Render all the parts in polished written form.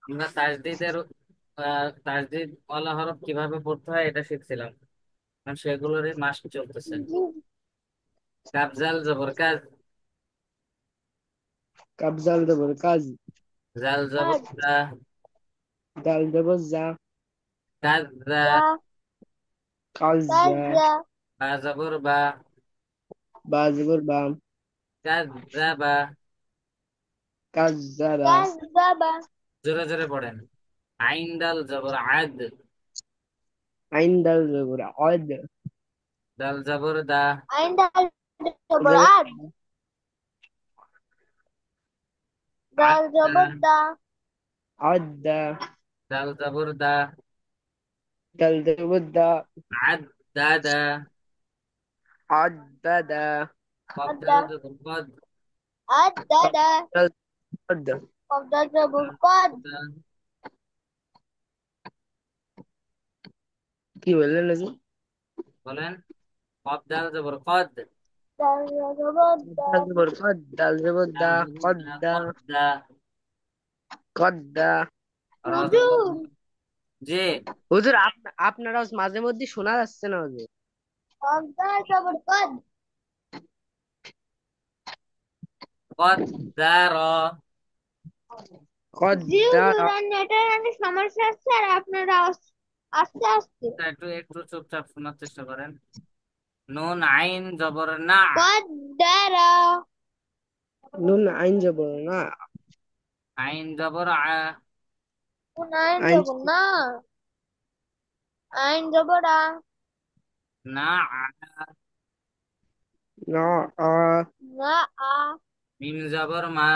আমরা তাজদিদ ওয়ালা হরফ কিভাবে পড়তে হয় এটা শিখছিলাম। এখন সেগুলোরই মাস চলতেছে। জি। কাবজাল জবর কাজ, কাবজাল জবর কাজ। জাল জবর কাজ। জা, দাল জবর যা। কাজ জা, যা। বা কাজ যা। জবর বা, বা জবর বা। কাজ জা বা। কাজ যাবা। কাজ জাবা। জোরে জোরে পড়েন। আইন দাল জবর আদ, আইন দাল জবর অদ। দাল জবর দা, আইন দাল জবর জবর আদ। দাল আদা, জবর দা। অদ্দা। দাল জবর দা, দাল জবর দা। আদাদা, আদ্দাদা। কফ আদা। দাল জবর কদ, আদাদা। قد. قبضة জবর কদ। কি বললেন নাকি? বলেন। কফ দাল জবর কদ, দাল জবর দা। দাল জবর কদ। দাল জবর দাল দা। জবর দা, কদ্দা। কদ দা, কদ্দা। রা জবর হুজুর। যে, হুজুর আপনারাও মাঝে মধ্যে শোনা যাচ্ছে না হুজুর। কবদা জবর কদ। কদ দার, জি হুজুর, আর নেটের অনেক সমস্যা হচ্ছে আর আপনারা আস্তে আস্তে। একটু একটু চুপচাপ শোনার চেষ্টা করেন। নুন আইন জবর না, কদ্দারা। নুন আইন জবর না। আইন জবর আ, নুন আইন আইন জবর না। আইন জবর আ। না আ, না আ। না আ। মিম জবর মা,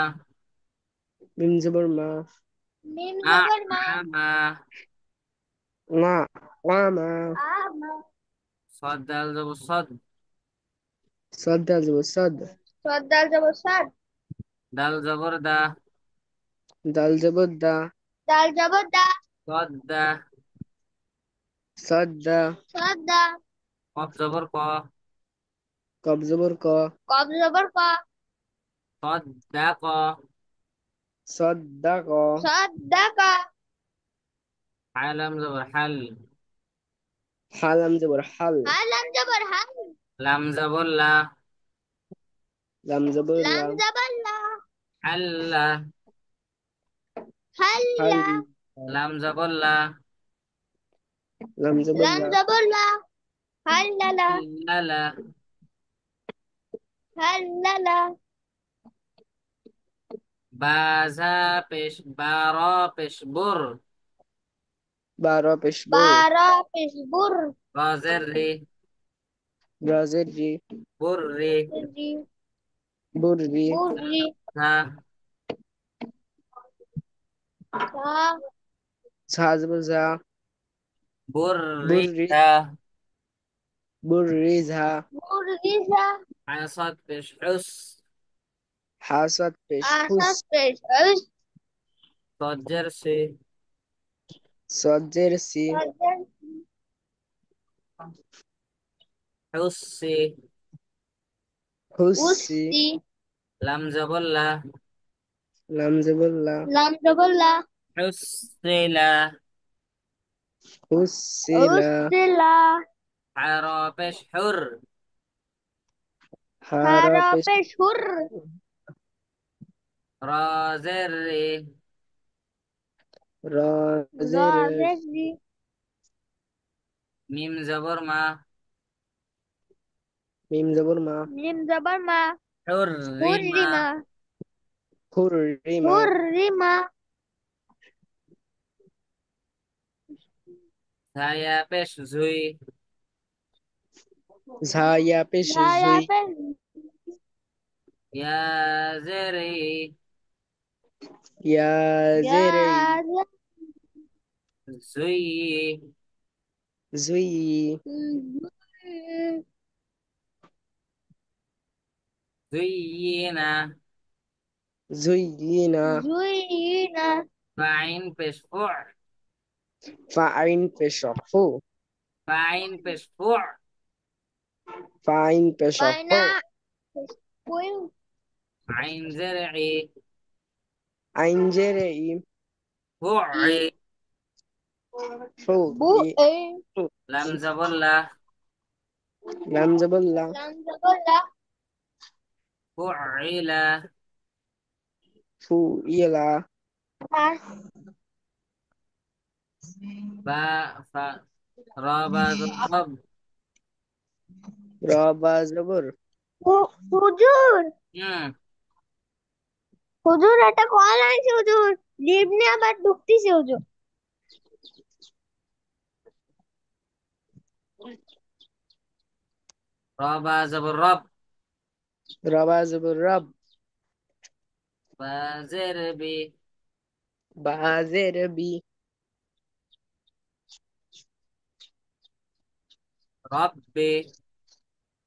মিম জবর মা। মিম না জবর মা। আ মা, না আমা। আমা। সদ দাল জবর সদ, صاد دال زبر صاد. صاد دال زبر صاد. দাল জবর দা, دال زبر دا. دال زبر دا. সদ দা, صاد دا. صاد دا. কফ জবর ক, قاب زبر قا. قاب زبر قا. সদ দা ক, صدق. صدق. আলাম জবর হাল, حلم زبر حل. حلم زبر حل. লাম জবর লা, لم زبر لم. لم زبر لا. হাল্লা, حل. লাম জবর লা, لم زبر لم لا. زبر لا. حلل. লালা, حلل. বাজা পেশ বারা পেশ বুর, بارا بشبر. بارا بشبر. রাজের রে, برازيل جي. বুর রে, جي. بري. بري. ঝা, सा. सा زبر زا. বুর রে بري. ঝা, بريزها. بريزها. আসাদ পেশ হুস, حاصد بشخوص. أسد بشخوص. সজ্জের সে, صدر سي. صدر. হুস সে, حسي. লাম জবর লা, لم زبر لا. لم زبر لا. হুস সে লা, حسلا. حسلا. হারা পেশ হুর, حار بشهر. রাজের রে, رازر. رازر. মিম জবর মা, ميم زبر ما. ميم زبر ما. হুর রিমা, حرم. حرم. حرم. ছায়া পেশ ঝুই, زايا بش زايا زوي. পেশ ইয়াজেরে, يا زري. يا زي، زوي. زينا، زينا. زينا. فاعين بشفوع، فعين بشفو. فاعين بشفوع، فعين بشفو. فاينة بشفوع، عين زرعي، عين جري. ফুই। ফু বু এ ফু লাম জবর লা। লাম জবর লা ফুইলা। ফু ইলা বা ফা। রা বা রব। র বা জবর হুজুর হুম। হুজুর একটা কল আইছে হুজুর লিভ নিয়ে আবার ঢুকতেছে হুজুর রা বা জবর রব। র বা জবর রব বা জের বি। বা জের বি রব্বি।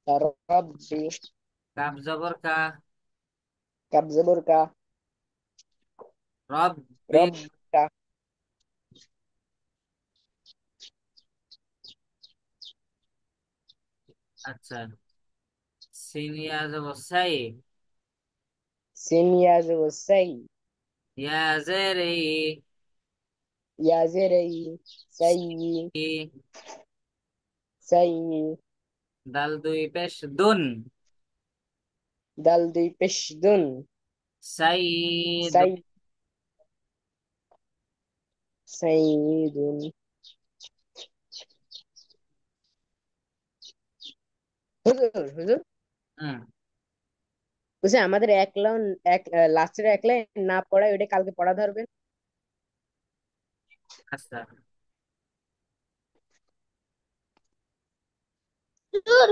রব্বি কাব জবর কা। কাব জবর কা রব্বি। রব্বিকা আচ্ছা। সিন ইয়া জবর সাই। সিন ইয়া জবর সাই ইয়া জের ই। ইয়া জের ই সাই ই। সাই দাল দুই পেশ দুন। দাল দুই পেশ দুন সাইদ। সাই সাইদুন হুজুর হুজুর হুম। বুঝছে আমাদের এক লাইন এক লাস্টের এক লাইন না পড়া ওটা কালকে পড়া ধরবেন আচ্ছা। হুজুর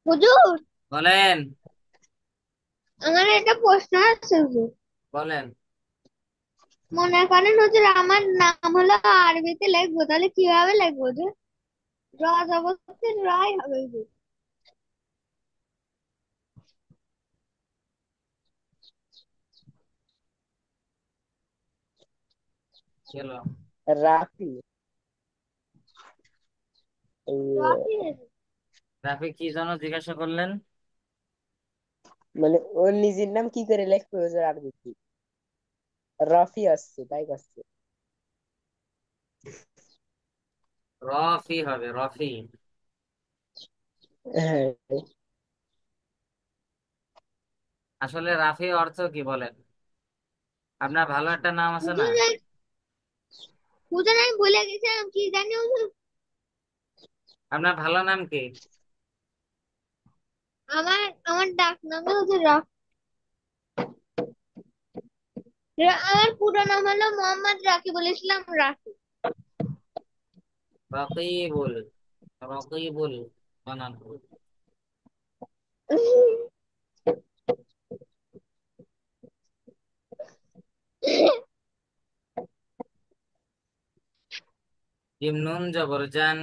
হুজুর বলেন। আমার একটা প্রশ্ন আছে হুজুর বলেন। মনে করেন হুজুর আমার নাম হলো আরবিতে লিখবো তাহলে কিভাবে লিখবো হুজুর র অবশ্যই রাই হবে হুজুর চলো। রাফি রাফি রাফি কি যেন জিজ্ঞাসা করলেন? মানে ওর নিজের নাম কি করে লিখবে হুজুর আরবিতে রাফি আসছে তাই আসছে রফি হবে, রফি। হ্যাঁ আসলে রাফি অর্থ কি বলেন? আপনার ভালো একটা নাম আছে না? হুজুর হুজুর আমি ভুলে গেছিলাম কি জানি হুজুর আপনার ভালো নাম কি? আমার আমার ডাক নাম হুজুর আমার পুরো নাম হলো মোহাম্মদ রাকিবুল ইসলাম রাফি রকিবুল। রকিবুল বানান। জিম নুন জবর জান।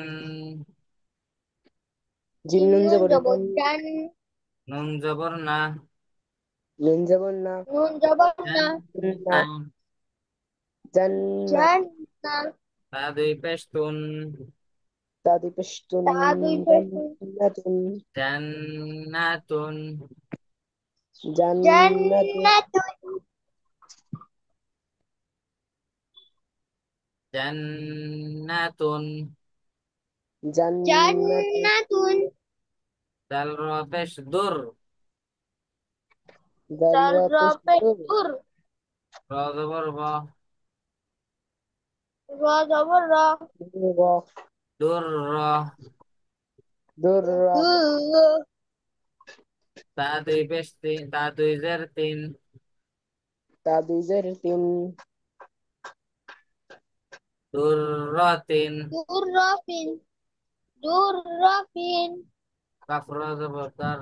জিম নুন জবর জান নুন জবর না। নুন জবর না নুন জবর জান। না না। জান্নাত তা দুই পেশ তুন। তাদি পেশতুন জান্নাতুন জান্নাতুন। জান্নাতুন জান্নাতুন। জান্নাতুন দাল র পেশ দুর। দাল রা পেশতুর র জবর র। র জবর র দুর র। দুর তা দুই পেশ তিন, তা দুই জের তিন। তাদি জের তিন দুর র তিন। দুর রাফিন দুর রাফিন কাফ র জবর কার।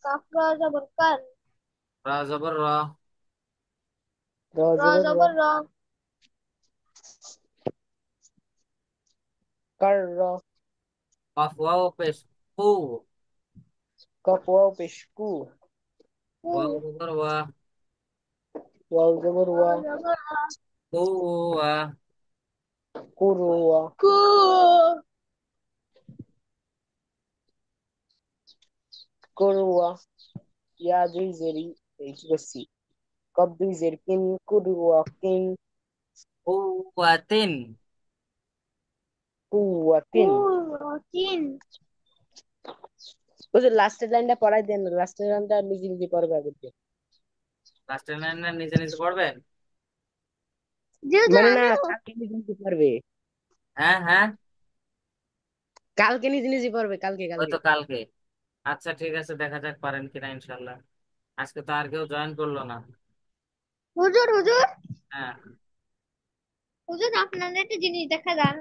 কাফ র জবর কার র জবর র। র জবর র কার র কফ ওয়াও পেশ কু। কফ ওয়াও পেশ কু ওয়াও জবর ওয়া। ওয়াও জবর ওয়া কু ওয়া। কুরুয়া কুরুয়া ইয়া দুই জেরি এই কি করছি কব্বিজের কুদওয়াকিন কুওয়াতিন। কুওয়াতিন। তিন। ওই যে লাস্টের লাইনটা পড়াই দেন, লাস্টের লাইনটা নিজে নিজে পড়বে আগে দিয়ে। লাস্টের লাইনটা নিজে নিজে পড়বেন? যেহেতু মানে না, আমি কালকে নিজে নিজে পড়বে। হ্যাঁ হ্যাঁ, কালকে নিজে নিজে পড়বে, কালকে ওই কালকে। তো কালকে। আচ্ছা ঠিক আছে, দেখা যাক পারেন কিনা ইনশাল্লাহ। আজকে তো আর কেউ জয়েন করলো না। হুজুর হুজুর হ্যাঁ। হুজুর, আপনাদের একটা জিনিস দেখা যান।